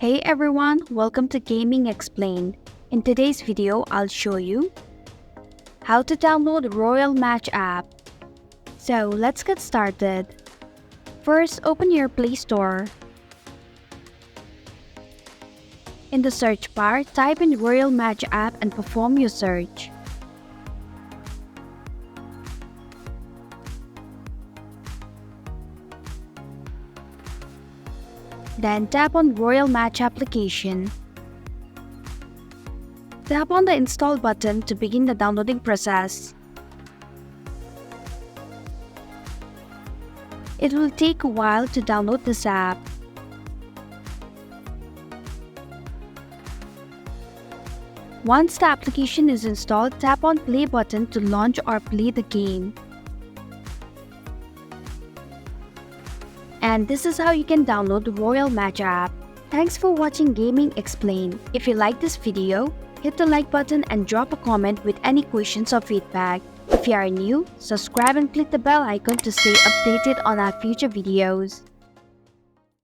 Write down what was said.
Hey everyone, welcome to Gaming Explained. In today's video, I'll show you how to download Royal Match app. So let's get started. First, open your Play Store. In the search bar, type in Royal Match app and perform your search. Then tap on Royal Match application. Tap on the install button to begin the downloading process. It will take a while to download this app. Once the application is installed, tap on play button to launch or play the game. And this is how you can download the Royal Match app. Thanks for watching Gaming Explained. If you like this video, hit the like button and drop a comment with any questions or feedback. If you are new, subscribe and click the bell icon to stay updated on our future videos.